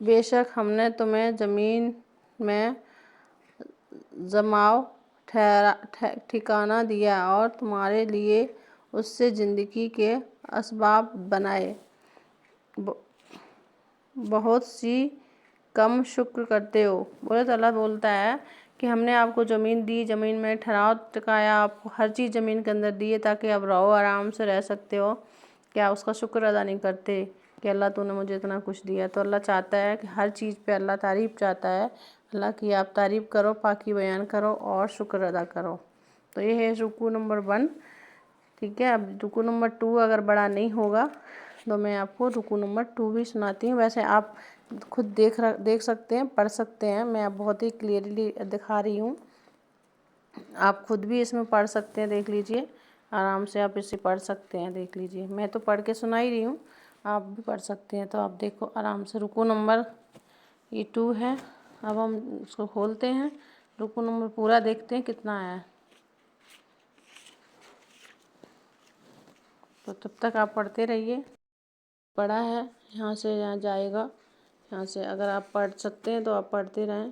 بے شک ہم نے تمہیں زمین میں جماؤ ٹھکانہ دیا اور تمہارے لیے اس سے زندگی کے اسباب بنائے، بہت سی کم شکر کرتے ہو۔ بولے تو اللہ بولتا ہے کہ ہم نے آپ کو زمین دی، زمین میں ٹھہراؤ ٹکایا، آپ کو ہر چیز زمین کے اندر دی ہے تاکہ آپ رہو، آرام سے رہ سکتے ہو۔ کیا اس کا شکر ادا نہیں کرتے کہ اللہ تو نے مجھے اتنا کچھ دیا؟ تو اللہ چاہتا ہے کہ ہر چیز پہ اللہ تعریف چاہتا ہے، اللہ کی آپ تعریف کرو، پاکی بیان کرو اور شکر ادا کرو۔ تو یہ ہے رکوع نمبر 1، ٹھیک ہے۔ اب رکوع نمبر 2 اگر بڑا نہیں ہوگا تو میں آپ کو رکوع نمبر 2 بھی سناتی ہوں۔ ویسے آپ خود دیکھ سکتے ہیں، پڑھ سکتے ہیں، میں بہت ہی کلیئرلی دکھا رہی ہوں، آپ خود بھی اس میں پڑھ سکتے ہیں، دیکھ لیجئے آرام سے، آپ اسے پڑھ سکتے ہیں، دیکھ لیجئے، میں تو پڑھ کے سنا ہی رہی ہوں، آپ بھی پڑھ سکتے ہیں۔ تو آپ دیکھو آرام سے، رکوع نمبر یہ 2 ہے۔ اب ہم اس کو کھولتے ہیں، رکوع نمبر پورا دیکھتے ہیں کتنا ہے۔ تو تب تک آپ پڑھتے رہیے، پڑھا ہے یہاں سے یہاں جائے گا، یہاں سے اگر آپ پڑھ سکتے ہیں تو آپ پڑھتے رہیں،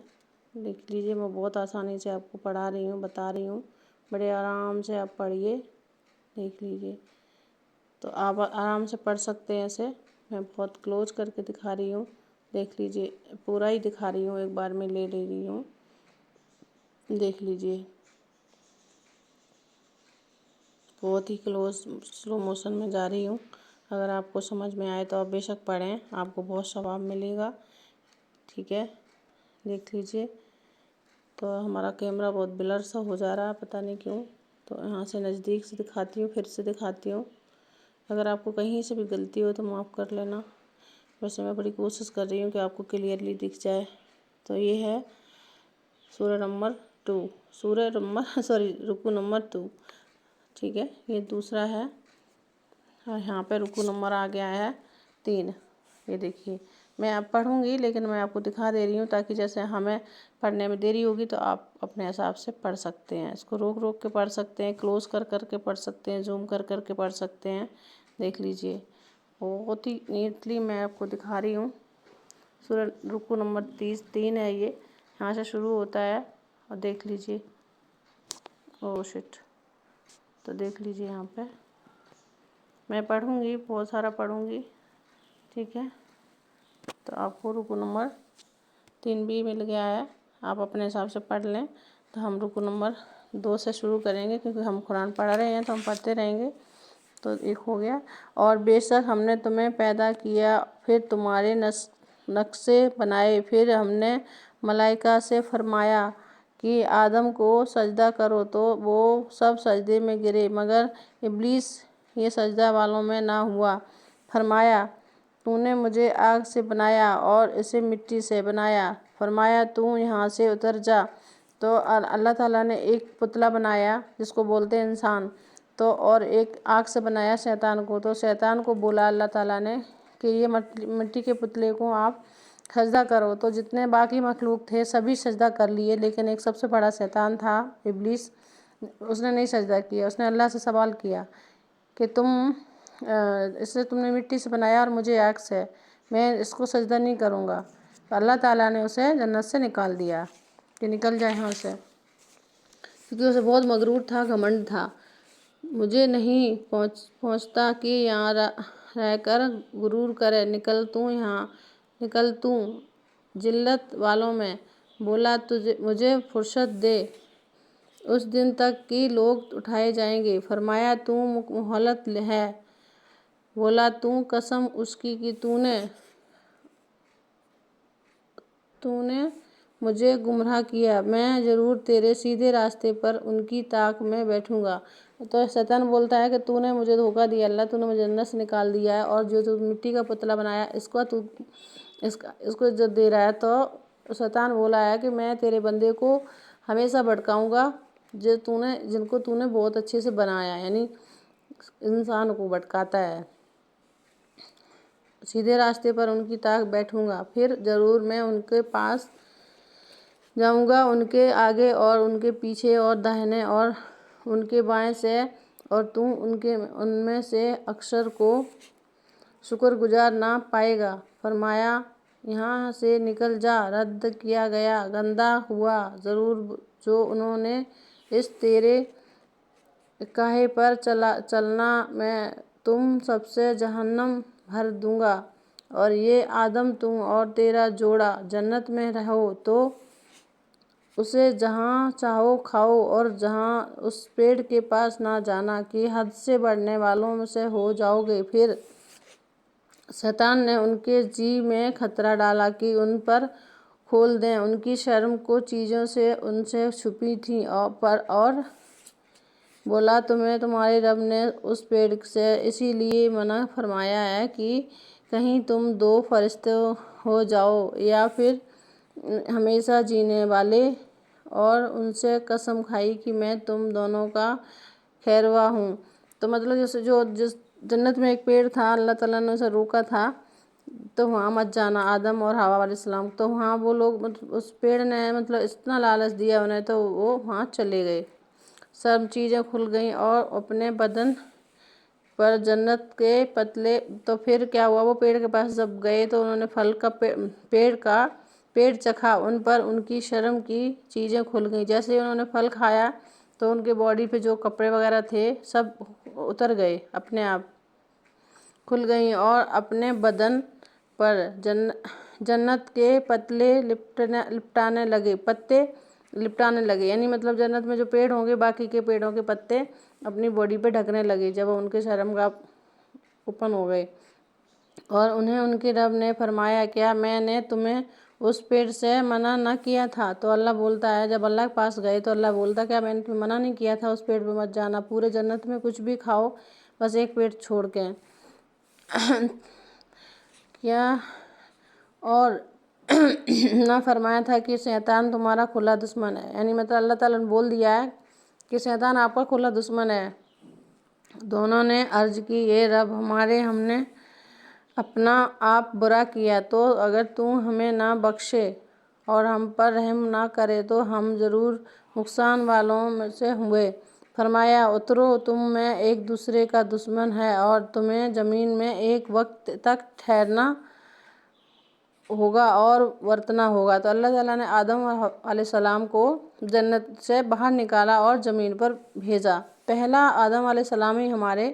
دیکھ لیجئے، میں بہت آسانی سے آپ کو پڑھا رہی ہوں، بتا رہی ہوں، بڑے آرام سے آپ پڑھیے، دیکھ لیجئے۔ تو آپ آرام سے پڑھ سکتے ہیں ایسے، میں بہت کلوز کر کے دکھا رہی ہوں، دیکھ لیجئے، پورا ہی دکھا رہی ہوں، ایک بار میں لے رہی ہوں، دیکھ لیجئے، بہت ہی کلوز سلو موشن میں جا رہی ہوں۔ اگر آپ کو سمجھ میں آئے تو آپ بے شک پڑھیں، آپ کو بہت ثواب ملے گا، ٹھیک ہے، دیکھ لیجئے۔ تو ہمارا کیمرہ بہت بلر سا ہو جا رہا ہے، پتہ نہیں کیوں، تو یہاں سے نزدیک سے دکھاتی ہوں، پھر سے دکھاتی ہوں، اگر آپ کو کہیں سے بھی غلطی ہو تو معاف کر لینا، ویسے میں بڑی کوشش کر رہی ہوں کہ آپ کو کلیئرلی دکھ جائے۔ تو یہ ہے رکوع نمبر 2، ٹھیک ہے، یہ دوسرا ہے، اور یہاں پہ رکوع نمبر آ گیا ہے 3، یہ دیکھیے، میں اب پڑھوں گی لیکن میں آپ کو دکھا دے رہی ہوں تاکہ جیسے ہمیں پڑھنے میں دیری ہوگی تو آپ اپنے حساب سے پڑھ سکتے ہیں، اس کو روک روک کے پڑھ سکتے ہیں، کلوز کر کر کے پڑھ سکتے ہیں، زوم کر کر کے پڑھ سکتے ہیں، دیکھ لیجئے، بہت ہی نیٹلی میں آپ کو دکھا رہی ہوں۔ رکوع نمبر 3 ہے، یہ یہاں سے شروع ہوتا ہے، اور دیکھ لیجئے، تو دیکھ لیجئے یہاں پہ میں پڑھوں گی، بہت سارا پڑھوں گی، ٹھیک ہے۔ تو آپ کو رکوع نمبر 3 بھی مل گیا ہے، آپ اپنے حساب سے پڑھ لیں۔ تو ہم رکوع نمبر 2 سے شروع کریں گے کیونکہ ہم قرآن پڑھ رہے ہیں تو ہم پڑھتے رہیں گے۔ تو ایک ہو گیا، اور بے شک ہم نے تمہیں پیدا کیا، پھر تمہارے نقشے بنائے، پھر ہم نے ملائکہ سے فرمایا کہ آدم کو سجدہ کرو تو وہ سب سجدے میں گرے مگر ابلیس یہ سجدہ والوں میں نہ ہوا۔ فرمایا تو نے مجھے آگ سے بنایا اور اسے مٹی سے بنایا، فرمایا تو یہاں سے اتر جا۔ تو اللہ تعالیٰ نے ایک پتلا بنایا جس کو بولتے ہیں انسان، تو اور ایک آگ سے بنایا شیطان کو، تو شیطان کو بولا اللہ تعالیٰ نے کہ یہ مٹی کے پتلے کو آپ سجدہ کرو، تو جتنے باقی مخلوق تھے سبھی سجدہ کر لیے، لیکن ایک سب سے بڑا شیطان تھا ابلیس، اس نے نہیں سجدہ کیا، اس نے اللہ سے سوال کیا کہ تم نے مٹی سے بنایا اور مجھے آگ سے، میں اس کو سجدہ نہیں کروں گا۔ تو اللہ تعالیٰ نے اسے جنت سے نکال دیا کہ نکل جائے یہاں سے، کیونکہ اسے بہت مغرور تھا، گھمنڈ تھا، مجھے نہیں پہنچتا کہ یہاں رہ کر غرور کرے، نکل تو ذلت والوں میں، بولا مجھے فرصت دے اس دن تک کہ لوگ اٹھائے جائیں گے، فرمایا تو مہلت ہے، بولا تو قسم اس کی کہ تو نے مجھے گمراہ کیا، میں ضرور تیرے سیدھے راستے پر ان کی طاق میں بیٹھوں گا۔ تو شیطان بولتا ہے کہ تو نے مجھے دھوکہ دیا، اللہ تو نے مجھے جنت سے نکال دیا ہے، اور جو تو مٹی کا پتلا بنایا اس کو عزت دے رہا ہے۔ تو شیطان بولا ہے کہ میں تیرے بندے کو ہمیشہ بھٹکاؤں گا جن کو تو نے بہت اچھے سے بنایا، یعنی انسان کو بھٹکاتا ہے، سیدھے راستے پر ان کی طاق بیٹھوں گا، پھر ضرور میں ان کے پاس جاؤں گا، ان کے آگے اور ان کے پیچھے اور داہنے اور ان کے بائیں سے، اور تو ان میں سے اکثر کو شکر گزار نہ پائے گا۔ فرمایا یہاں سے نکل جا، رد کیا گیا، گندا ہوا ضرور جو انہوں نے اس تیرے کہے پر چلنا، میں تم سب سے جہنم بھر دوں گا، اور یہ آدم تم اور تیرا جوڑا جنت میں رہو تو اسے جہاں چاہو کھاؤ، اور جہاں اس پیڑ کے پاس نہ جانا کہ حد سے بڑھنے والوں میں سے ہو جاؤ گے۔ پھر شیطان نے ان کے جی میں خطرہ ڈالا کہ ان پر کھول دیں ان کی شرم کو چیزیں جو ان سے چھپی تھیں، اور بولا تمہیں تمہارے رب نے اس پیڑ سے اسی لیے منع فرمایا ہے کہ کہیں تم دو فرشتے ہو جاؤ یا پھر ہمیشہ جینے والے، اور ان سے قسم کھائی کہ میں تم دونوں کا خیرخواہ ہوں۔ تو مطلب جس جنت میں ایک پیڑ تھا، اللہ تعالیٰ نے اسے روکا تھا تو وہاں مت جانا، آدم اور حوا علیہ السلام، تو وہاں وہ لوگ اس پیڑ نے مطلب اتنا لالچ دیا انہیں تو وہ وہاں چلے گئے، سب چیزیں کھل گئیں اور اپنے بدن پر جنت کے پتلے۔ تو پھر کیا ہوا، وہ پیڑ کے پاس جب گئے تو انہوں نے پھل کا پیڑ چکھا، ان پر ان کی شرم کی چیزیں کھل گئیں، جیسے ہی انہوں نے پھل کھایا تو ان کے باڈی پہ جو کپڑے وغیرہ تھے سب اتر گئے، اپنے آپ کھل گئیں، اور اپنے بدن پر جنت کے پتے لپٹانے لگے، یعنی مطلب جنت میں جو پیڑ ہوں گے باقی کے پیڑوں کے پتے اپنی باڈی پہ ڈھکنے لگے جب ان کے شرم گاہ اوپن ہو گئے۔ اور انہیں ان کے رب نے فرمایا کیا میں نے تمہیں اس پیڑ سے منع نہ کیا تھا؟ تو اللہ بولتا ہے، جب اللہ کے پاس گئے تو اللہ بولتا کیا میں نے تمہیں منع نہیں کیا تھا اس پیڑ پہ مت جانا، پورے جنت میں کچھ بھی کھاؤ بس ایک پیڑ چھوڑ کے کیا؟ اور نہ فرمایا تھا کہ شیطان تمہارا کھلا دشمن ہے، یعنی مطلب اللہ تعالیٰ نے بول دیا ہے کہ شیطان آپ کا کھلا دشمن ہے۔ دونوں نے عرض کی اے رب ہمارے، ہم نے اپنا آپ برا کیا تو اگر تو ہمیں نہ بخشے اور ہم پر رحم نہ کرے تو ہم ضرور نقصان والوں میں سے ہوئے۔ فرمایا اترو، تم میں ایک دوسرے کا دشمن ہے اور تمہیں زمین میں ایک وقت تک ٹھہرنا ہوگا اور برتنا ہوگا۔ تو اللہ تعالیٰ نے آدم علیہ السلام کو جنت سے باہر نکالا اور زمین پر بھیجا۔ پہلا آدم علیہ السلام ہی ہمارے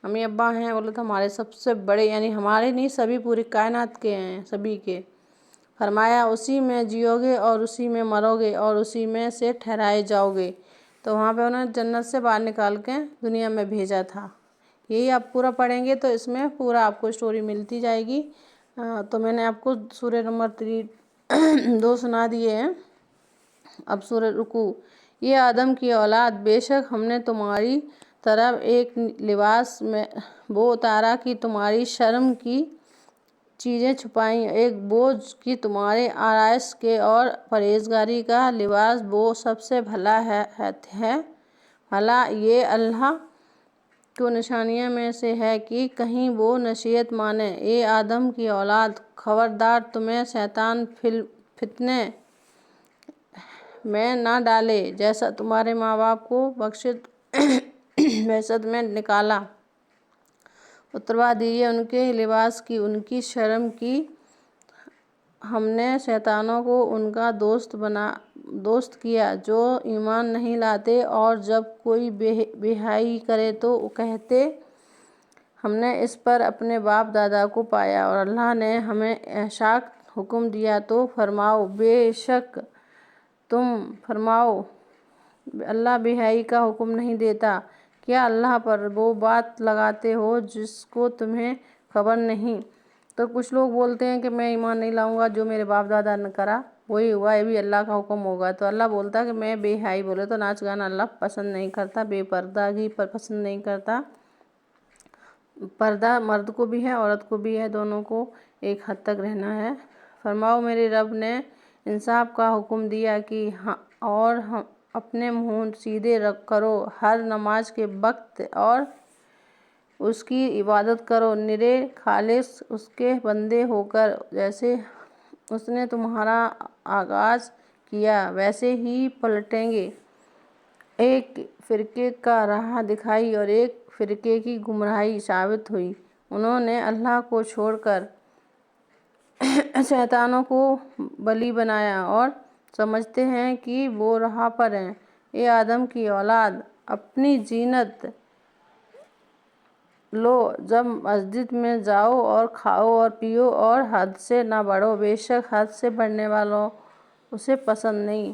امی ابا ہیں، بولے تو ہمارے سب سے بڑے، یعنی ہمارے نہیں سبھی پوری کائنات کے ہیں، سبھی کے۔ فرمایا اسی میں جیو گے اور اسی میں مرو گے اور اسی میں سے ٹھہرائے جاؤ گے۔ تو وہاں پہ انہوں نے جنت سے باہر نکال کے دنیا میں بھیجا تھا۔ یہی آپ پورا پڑھیں گے تو اس میں پورا آپ کو اسٹوری ملتی جائے گی۔ تو میں نے آپ کو سورہ نمبر 2 سنا دیے ہیں۔ اب سورہ رکوع۔ یہ آدم کی اولاد، بے شک ہم نے تمہاری طرف ایک لباس میں وہ اتارا کہ تمہاری شرم کی چیزیں چھپائیں، ایک بوجھ کی تمہارے آرائش کے، اور پرہیزگاری کا لباس وہ سب سے بھلا ہے۔ بھلا یہ اللہ کی نشانیوں میں سے ہے کہ کہیں وہ نصیحت مانیں۔ اے آدم کی اولاد، خبردار تمہیں شیطان فتنے میں نہ ڈالے، جیسا تمہارے ماں باپ کو وحشت میں نکالا۔ اتروا دیے ان کے لباس کی، ان کی شرم کی۔ ہم نے شیطانوں کو ان کا دوست کیا جو ایمان نہیں لاتے، اور جب کوئی بے حیائی کرے تو کہتے ہم نے اس پر اپنے باپ دادا کو پایا، اور اللہ نے ہمیں احسان حکم دیا تو فرماؤ بے شک اللہ بے حیائی کا حکم نہیں دیتا۔ کیا اللہ پر وہ بات لگاتے ہو جس کو تمہیں خبر نہیں؟ تو کچھ لوگ بولتے ہیں کہ میں ایمان نہیں لاؤں گا، جو میرے باپ دادا نے کرا وہی ہوا، یہ بھی اللہ کا حکم ہوگا۔ تو اللہ بولتا ہے کہ میں بے حیائی، بولے تو ناچ گانا اللہ پسند نہیں کرتا، بے پردگی پسند نہیں کرتا۔ پردہ مرد کو بھی ہے عورت کو بھی ہے، دونوں کو ایک حد تک رہنا ہے۔ فرماؤ میرے رب نے انصاف کا حکم دیا کہ اور اپنے منہ سیدھے کرو ہر نماز کے وقت، اور اس کی عبادت کرو نرے خالص اس کے بندے ہو کر، جیسے اس نے تمہارا آغاز کیا ویسے ہی پلٹیں گے۔ ایک فرقے کا راہ دکھائی اور ایک فرقے کی گمراہی ثابت ہوئی، انہوں نے اللہ کو چھوڑ کر شیطانوں کو بلی بنایا اور سمجھتے ہیں کہ وہ راہ پر ہیں۔ اے آدم کی اولاد، اپنی زینت لو، جب مسجد میں جاؤ اور کھاؤ اور پیو اور حد سے نہ بڑھو، بے شک حد سے بڑھنے والوں اسے پسند نہیں۔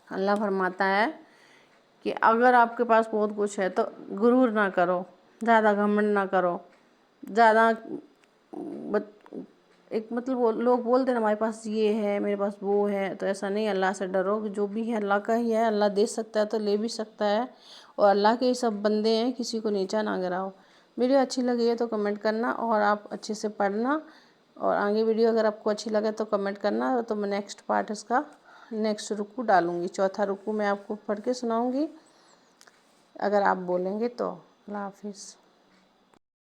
اللہ فرماتا ہے کہ اگر آپ کے پاس بہت کچھ ہے تو غرور نہ کرو، زیادہ گھمنڈ نہ کرو، زیادہ ایک مطلب لوگ بولتے ہیں ہمارے پاس یہ ہے، میرے پاس وہ ہے، تو ایسا نہیں، اللہ سے ڈرو کہ جو بھی ہے اللہ کا ہی ہے، اللہ دے سکتا ہے تو لے بھی سکتا ہے، اور اللہ کے ہی سب بندے ہیں، کسی کو نیچا نہ گراؤ۔ ویڈیو اچھی لگی ہے تو کمنٹ کرنا، اور آپ اچھے سے پڑھنا، اور آگے ویڈیو اگر آپ کو اچھی لگے تو کمنٹ کرنا، تو میں نیکسٹ پارٹ اس کا نیکسٹ رکوع ڈالوں گی، چوتھا رکوع میں آپ کو پڑھ کے سناؤں گی اگر آپ بولیں گے تو۔ اللہ حافظ۔